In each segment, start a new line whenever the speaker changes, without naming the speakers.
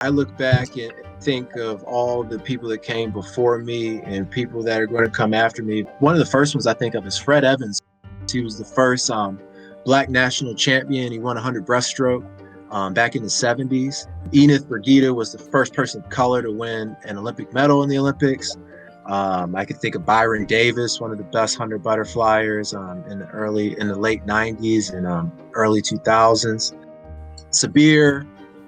I look back and think of all the people that came before me and people that are going to come after me. One of the first ones I think of is Fred Evans. He was the first Black national champion. He won 100 breaststroke back in the 70s. Enith Brigitha was the first person of color to win an Olympic medal in the Olympics. I could think of Byron Davis, one of the best 100 butterflyers in the late 90s and early 2000s. Sabir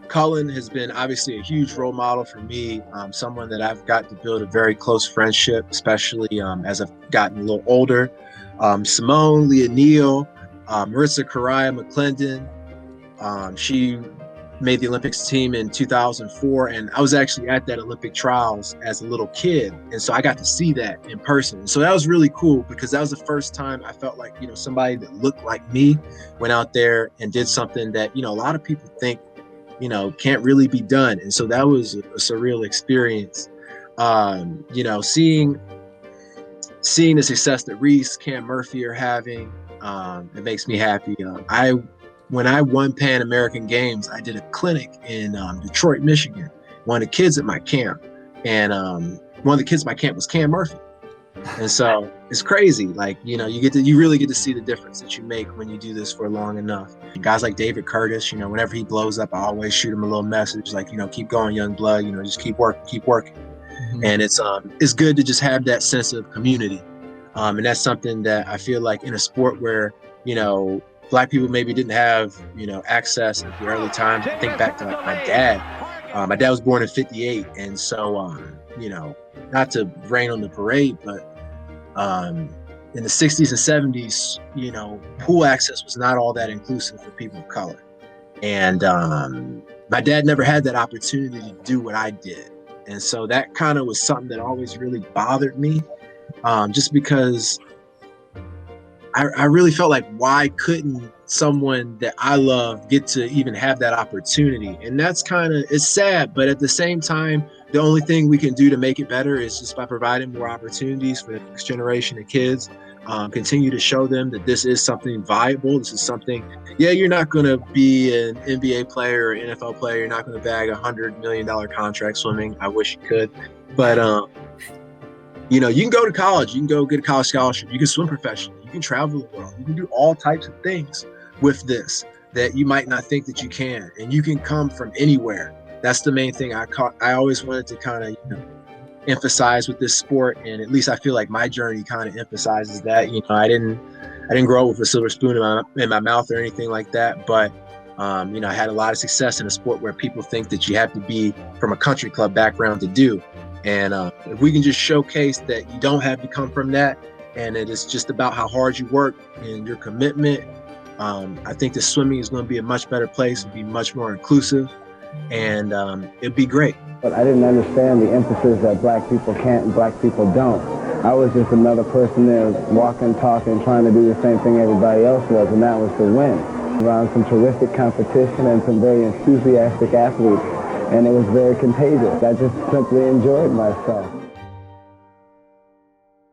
Cullen has been obviously a huge role model for me, someone that I've got to build a very close friendship, especially as I've gotten a little older. Simone, Leah Neal, Marissa Karaya McClendon. She made the Olympics team in 2004, and I was actually at that Olympic trials as a little kid, and so I got to see that in person. So that was really cool because that was the first time I felt like, somebody that looked like me went out there and did something that, a lot of people think, can't really be done. And so that was a surreal experience. Seeing the success that Reese, Cam Murphy are having, it makes me happy. When I won Pan American Games, I did a clinic in Detroit, Michigan. One of the kids at my camp, and one of the kids at my camp was Cam Murphy. And so it's crazy. Like, you really get to see the difference that you make when you do this for long enough. Guys like David Curtis, whenever he blows up, I always shoot him a little message like, keep going, young blood, just keep working. Mm-hmm. And it's good to just have that sense of community. And that's something that I feel like in a sport where, Black people maybe didn't have, access at the early times. I think back to like my dad. My dad was born in 58. And so, not to rain on the parade, but in the 60s and 70s, pool access was not all that inclusive for people of color. And my dad never had that opportunity to do what I did. And so that kind of was something that always really bothered me, just because I really felt like, why couldn't someone that I love get to even have that opportunity? And that's it's sad, but at the same time, the only thing we can do to make it better is just by providing more opportunities for the next generation of kids, continue to show them that this is something viable. This is something, you're not going to be an NBA player or NFL player. You're not going to bag $100 million contract swimming. I wish you could, but you can go to college, you can go get a college scholarship, you can swim professionally, you can travel the world, you can do all types of things with this that you might not think that you can, and you can come from anywhere. That's the main thing I always wanted to kind of emphasize with this sport, and at least I feel like my journey kind of emphasizes that. I didn't grow up with a silver spoon in my mouth or anything like that, but I had a lot of success in a sport where people think that you have to be from a country club background to do. And if we can just showcase that you don't have to come from that, and it is just about how hard you work and your commitment, I think the swimming is going to be a much better place, and be much more inclusive, and it'd be great.
But I didn't understand the emphasis that Black people can't and Black people don't. I was just another person there walking, talking, trying to do the same thing everybody else was, and that was to win. Around some terrific competition and some very enthusiastic athletes. And it was very contagious. I just simply enjoyed myself.